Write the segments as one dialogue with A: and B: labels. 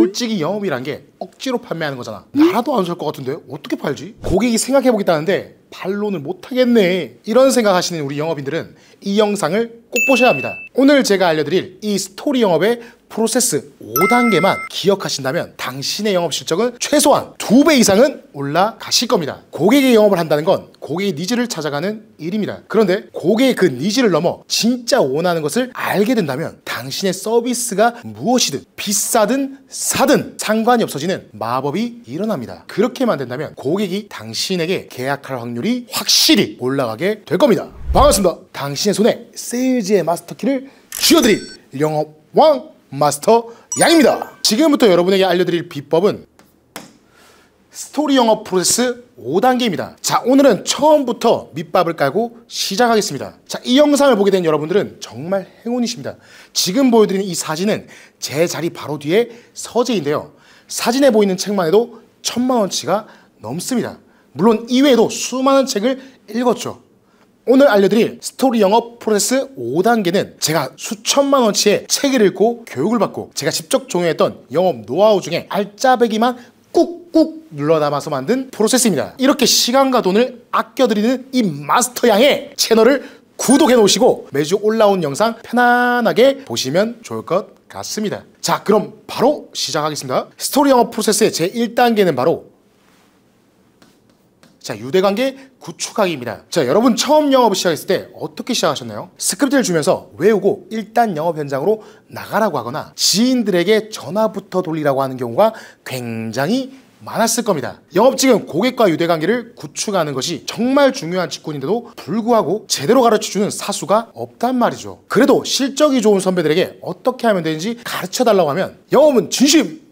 A: 솔직히 영업이란 게 억지로 판매하는 거잖아. 나라도 안 살 것 같은데 어떻게 팔지? 고객이 생각해보겠다는데 반론을 못하겠네, 이런 생각하시는 우리 영업인들은 이 영상을 꼭 보셔야 합니다. 오늘 제가 알려드릴 이 스토리 영업의 프로세스 5단계만 기억하신다면 당신의 영업 실적은 최소한 2배 이상은 올라가실 겁니다. 고객의 영업을 한다는 건 고객의 니즈를 찾아가는 일입니다. 그런데 고객의 그 니즈를 넘어 진짜 원하는 것을 알게 된다면 당신의 서비스가 무엇이든 비싸든 싸든 상관이 없어지는 마법이 일어납니다. 그렇게만 된다면 고객이 당신에게 계약할 확률이 확실히 올라가게 될 겁니다. 반갑습니다. 당신의 손에 세일즈의 마스터키를 쥐어드릴 영업왕 마스터 양입니다. 지금부터 여러분에게 알려드릴 비법은 스토리 영업 프로세스 5단계입니다. 자, 오늘은 처음부터 밑밥을 깔고 시작하겠습니다. 자, 이 영상을 보게 된 여러분들은 정말 행운이십니다. 지금 보여드리는 이 사진은 제 자리 바로 뒤에 서재인데요. 사진에 보이는 책만 해도 1000만원치가 넘습니다. 물론 이외에도 수많은 책을 읽었죠. 오늘 알려드릴 스토리 영업 프로세스 5단계는 제가 수천만원치의 책을 읽고 교육을 받고 제가 직접 적용했던 영업 노하우 중에 알짜배기만 꾹꾹 눌러 담아서 만든 프로세스입니다. 이렇게 시간과 돈을 아껴드리는 이 마스터 양의 채널을 구독해 놓으시고 매주 올라온 영상 편안하게 보시면 좋을 것 같습니다. 자, 그럼 바로 시작하겠습니다. 스토리 영업 프로세스의 제 1단계는 바로 유대관계 구축하기입니다. 자, 여러분 처음 영업을 시작했을 때 어떻게 시작하셨나요? 스크립트를 주면서 외우고 일단 영업 현장으로 나가라고 하거나 지인들에게 전화부터 돌리라고 하는 경우가 굉장히 많았을 겁니다. 영업직은 고객과 유대관계를 구축하는 것이 정말 중요한 직군인데도 불구하고 제대로 가르쳐주는 사수가 없단 말이죠. 그래도 실적이 좋은 선배들에게 어떻게 하면 되는지 가르쳐달라고 하면 영업은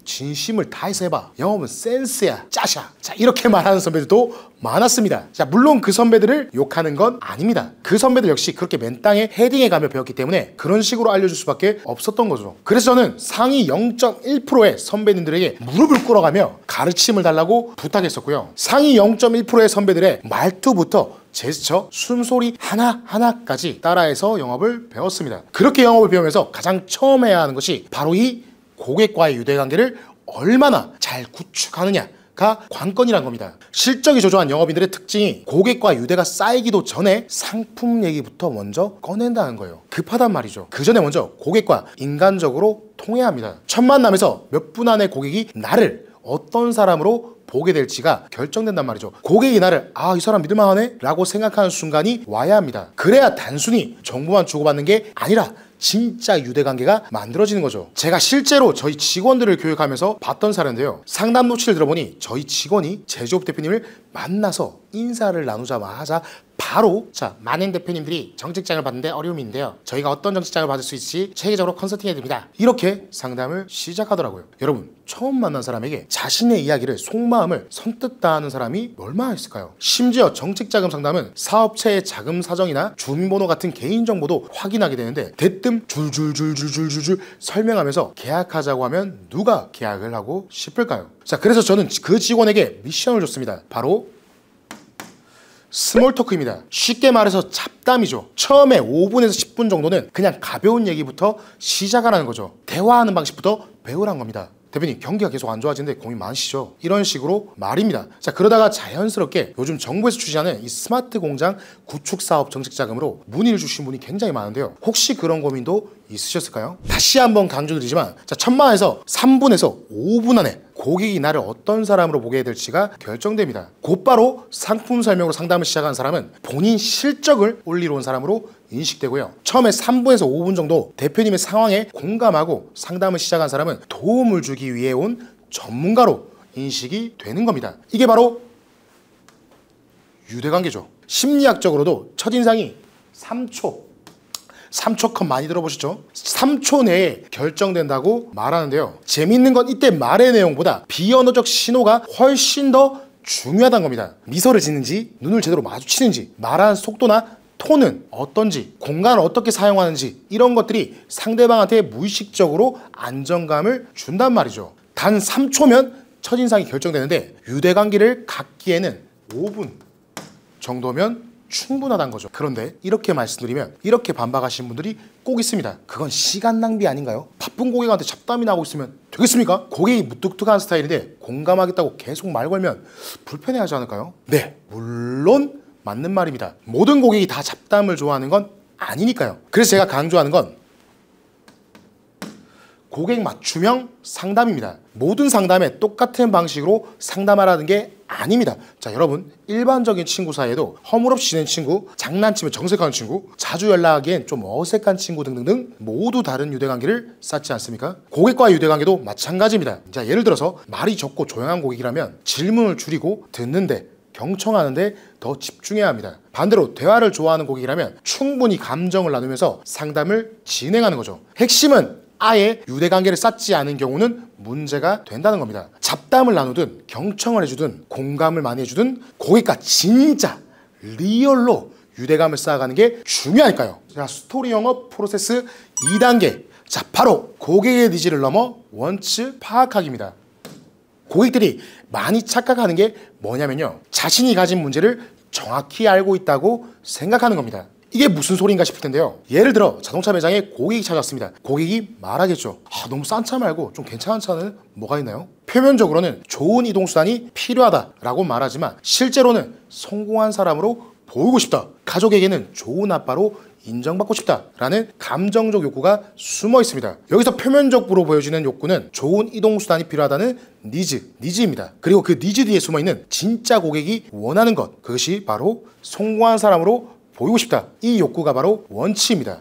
A: 진심을 다해서 해봐, 영업은 센스야, 짜샤. 자, 이렇게 말하는 선배들도 많았습니다. 자, 물론 그 선배들을 욕하는 건 아닙니다. 그 선배들 역시 그렇게 맨땅에 헤딩해 가며 배웠기 때문에 그런 식으로 알려줄 수밖에 없었던 거죠. 그래서 저는 상위 0.1%의 선배님들에게 무릎을 꿇어가며 가르침을 달라고 부탁했었고요. 상위 0.1%의 선배들의 말투부터 제스처, 숨소리 하나하나까지 따라해서 영업을 배웠습니다. 그렇게 영업을 배우면서 가장 처음 해야 하는 것이 바로 이 고객과의 유대관계를 얼마나 잘 구축하느냐가 관건이란 겁니다. 실적이 저조한 영업인들의 특징이 고객과 유대가 쌓이기도 전에 상품 얘기부터 먼저 꺼낸다는 거예요. 급하단 말이죠. 그 전에 먼저 고객과 인간적으로 통해야 합니다. 첫 만남에서 몇 분 안에 고객이 나를 어떤 사람으로 보게 될지가 결정된단 말이죠. 고객이 나를 이 사람 믿을만하네 라고 생각하는 순간이 와야 합니다. 그래야 단순히 정보만 주고받는 게 아니라 진짜 유대관계가 만들어지는 거죠. 제가 실제로 저희 직원들을 교육하면서 봤던 사례인데요. 상담 노치를 들어보니 저희 직원이 제조업 대표님을 만나서 인사를 나누자마자 바로 많은 대표님들이 정책장을 받는데 어려움이 있는데요, 저희가 어떤 정책장을 받을 수 있을지 체계적으로 컨설팅해 드립니다, 이렇게 상담을 시작하더라고요. 여러분, 처음 만난 사람에게 자신의 이야기를 속마음을 선뜻 다하는 사람이 얼마나 있을까요? 심지어 정책자금 상담은 사업체의 자금 사정이나 주민번호 같은 개인정보도 확인하게 되는데 대뜸 줄줄줄줄줄줄 설명하면서 계약하자고 하면 누가 계약을 하고 싶을까요? 자, 그래서 저는 그 직원에게 미션을 줬습니다. 바로 스몰 토크입니다. 쉽게 말해서 잡담이죠. 처음에 5분에서 10분 정도는 그냥 가벼운 얘기부터 시작하라는 거죠. 대화하는 방식부터 배우라는 겁니다. 대표님, 경기가 계속 안 좋아지는데 고민 많으시죠? 이런 식으로 말입니다. 자, 그러다가 자연스럽게 요즘 정부에서 추진하는 이 스마트 공장 구축 사업 정책 자금으로 문의를 주신 분이 굉장히 많은데요. 혹시 그런 고민도 있으셨을까요? 다시 한번 강조드리지만, 자, 1000만에서 3분에서 5분 안에 고객이 나를 어떤 사람으로 보게 될지가 결정됩니다. 곧바로 상품 설명으로 상담을 시작한 사람은 본인 실적을 올리러 온 사람으로 인식되고요. 처음에 3분에서 5분 정도 대표님의 상황에 공감하고 상담을 시작한 사람은 도움을 주기 위해 온 전문가로 인식이 되는 겁니다. 이게 바로 유대관계죠. 심리학적으로도 첫인상이 3초 컷 많이 들어보셨죠? 3초 내에 결정된다고 말하는데요. 재밌는 건 이때 말의 내용보다 비언어적 신호가 훨씬 더 중요하다는 겁니다. 미소를 짓는지, 눈을 제대로 마주치는지, 말하는 속도나 톤은 어떤지, 공간을 어떻게 사용하는지, 이런 것들이 상대방한테 무의식적으로 안정감을 준단 말이죠. 단 3초면 첫인상이 결정되는데 유대관계를 갖기에는 5분 정도면 충분하다는 거죠. 그런데 이렇게 말씀드리면 이렇게 반박하시는 분들이 꼭 있습니다. 그건 시간 낭비 아닌가요? 바쁜 고객한테 잡담이 나고 있으면 되겠습니까? 고객이 무뚝뚝한 스타일인데 공감하겠다고 계속 말 걸면 불편해하지 않을까요? 네, 물론 맞는 말입니다. 모든 고객이 다 잡담을 좋아하는 건 아니니까요. 그래서 제가 강조하는 건 고객 맞춤형 상담입니다. 모든 상담에 똑같은 방식으로 상담하라는 게 아닙니다. 자, 여러분, 일반적인 친구 사이에도 허물없이 지낸 친구, 장난치면 정색하는 친구, 자주 연락하기엔 좀 어색한 친구 등등등 모두 다른 유대관계를 쌓지 않습니까? 고객과의 유대관계도 마찬가지입니다. 자, 예를 들어서 말이 적고 조용한 고객이라면 질문을 줄이고 듣는데, 경청하는데 더 집중해야 합니다. 반대로 대화를 좋아하는 고객이라면 충분히 감정을 나누면서 상담을 진행하는 거죠. 핵심은 아예 유대관계를 쌓지 않은 경우는 문제가 된다는 겁니다. 잡담을 나누든 경청을 해주든 공감을 많이 해주든 고객과 진짜 리얼로 유대감을 쌓아가는 게 중요하니까요. 자, 스토리 영업 프로세스 2단계. 자, 바로 고객의 니즈를 넘어 원츠 파악하기입니다. 고객들이 많이 착각하는 게 뭐냐면요, 자신이 가진 문제를 정확히 알고 있다고 생각하는 겁니다. 이게 무슨 소리인가 싶을 텐데요. 예를 들어 자동차 매장에 고객이 찾아왔습니다. 고객이 말하겠죠. 너무 싼 차 말고 좀 괜찮은 차는 뭐가 있나요? 표면적으로는 좋은 이동수단이 필요하다라고 말하지만 실제로는 성공한 사람으로 보이고 싶다, 가족에게는 좋은 아빠로 인정받고 싶다라는 감정적 욕구가 숨어 있습니다. 여기서 표면적으로 보여지는 욕구는 좋은 이동수단이 필요하다는 니즈입니다. 그리고 그 니즈 뒤에 숨어 있는 진짜 고객이 원하는 것, 그것이 바로 성공한 사람으로 보이고 싶다. 이 욕구가 바로 원치입니다.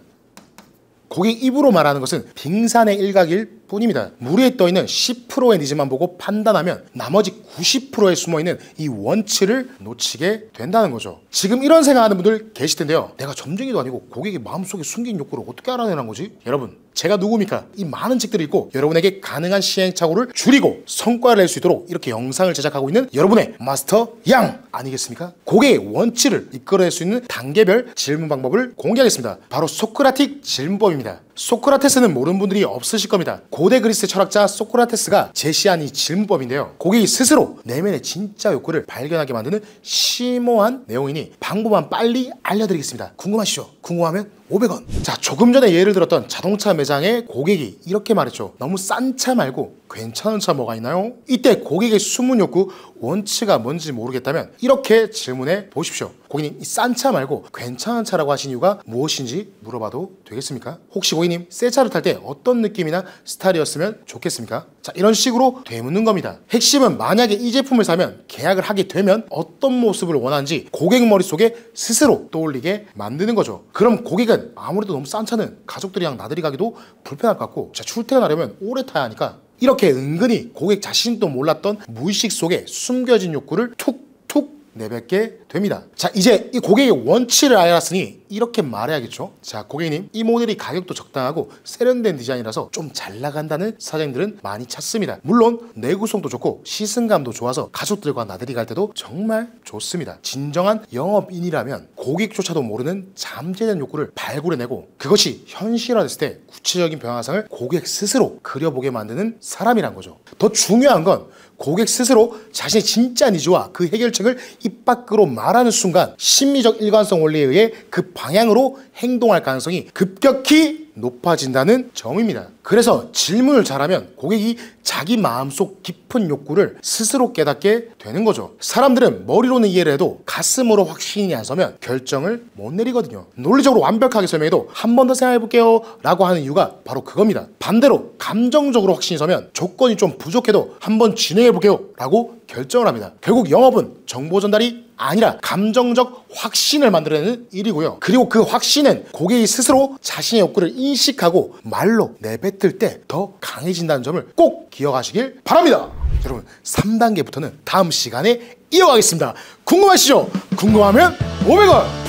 A: 고객 입으로 말하는 것은 빙산의 일각일 뿐입니다. 물에 떠있는 10%의 니즈만 보고 판단하면 나머지 90%에 숨어있는 이 원치를 놓치게 된다는 거죠. 지금 이런 생각하는 분들 계실 텐데요. 내가 점쟁이도 아니고 고객의 마음속에 숨긴 욕구를 어떻게 알아내는 거지? 여러분, 제가 누굽니까? 이 많은 책들을 읽고 여러분에게 가능한 시행착오를 줄이고 성과를 낼 수 있도록 이렇게 영상을 제작하고 있는 여러분의 마스터 양 아니겠습니까? 고객의 원치를 이끌어낼 수 있는 단계별 질문 방법을 공개하겠습니다. 바로 소크라틱 질문법입니다. 소크라테스는 모르는 분들이 없으실 겁니다. 고대 그리스 철학자 소크라테스가 제시한 이 질문법인데요, 고객이 스스로 내면의 진짜 욕구를 발견하게 만드는 심오한 내용이니 방법만 빨리 알려드리겠습니다. 궁금하시죠? 궁금하면 500원. 자, 조금 전에 예를 들었던 자동차 매장의 고객이 이렇게 말했죠. 너무 싼 차 말고 괜찮은 차 뭐가 있나요? 이때 고객의 숨은 욕구, 원치가 뭔지 모르겠다면 이렇게 질문해 보십시오. 고객님, 이 싼 차 말고 괜찮은 차라고 하신 이유가 무엇인지 물어봐도 되겠습니까? 혹시 고객님 새 차를 탈 때 어떤 느낌이나 스타일이었으면 좋겠습니까? 자, 이런 식으로 되묻는 겁니다. 핵심은 만약에 이 제품을 사면 계약을 하게 되면 어떤 모습을 원하는지 고객 머릿속에 스스로 떠올리게 만드는 거죠. 그럼 고객은 아무래도 너무 싼 차는 가족들이랑 나들이 가기도 불편할 것 같고, 자, 출퇴근하려면 오래 타야 하니까 이렇게 은근히 고객 자신도 몰랐던 무의식 속에 숨겨진 욕구를 툭툭 내뱉게 됩니다. 자, 이제 이 고객의 원치를 알았으니 이렇게 말해야겠죠. 자, 고객님, 이 모델이 가격도 적당하고 세련된 디자인이라서 좀 잘 나간다는 사장님들은 많이 찾습니다. 물론 내구성도 좋고 시승감도 좋아서 가족들과 나들이 갈 때도 정말 좋습니다. 진정한 영업인이라면 고객조차도 모르는 잠재된 욕구를 발굴해내고 그것이 현실화됐을 때 구체적인 변화상을 고객 스스로 그려보게 만드는 사람이란 거죠. 더 중요한 건 고객 스스로 자신의 진짜 니즈와 그 해결책을 입 밖으로 말하는 순간 심리적 일관성 원리에 의해 그 방향으로 행동할 가능성이 급격히 높아진다는 점입니다. 그래서 질문을 잘하면 고객이 자기 마음속 깊은 욕구를 스스로 깨닫게 되는 거죠. 사람들은 머리로는 이해를 해도 가슴으로 확신이 안 서면 결정을 못 내리거든요. 논리적으로 완벽하게 설명해도 한 번 더 생각해 볼게요 라고 하는 이유가 바로 그겁니다. 반대로 감정적으로 확신이 서면 조건이 좀 부족해도 한번 진행해 볼게요 라고 결정을 합니다. 결국 영업은 정보 전달이 아니라 감정적 확신을 만들어내는 일이고요. 그리고 그 확신은 고객이 스스로 자신의 욕구를 인식하고 말로 내뱉을 때 더 강해진다는 점을 꼭 기억하시길 바랍니다. 여러분, 3단계부터는 다음 시간에 이어가겠습니다. 궁금하시죠? 궁금하면 500원!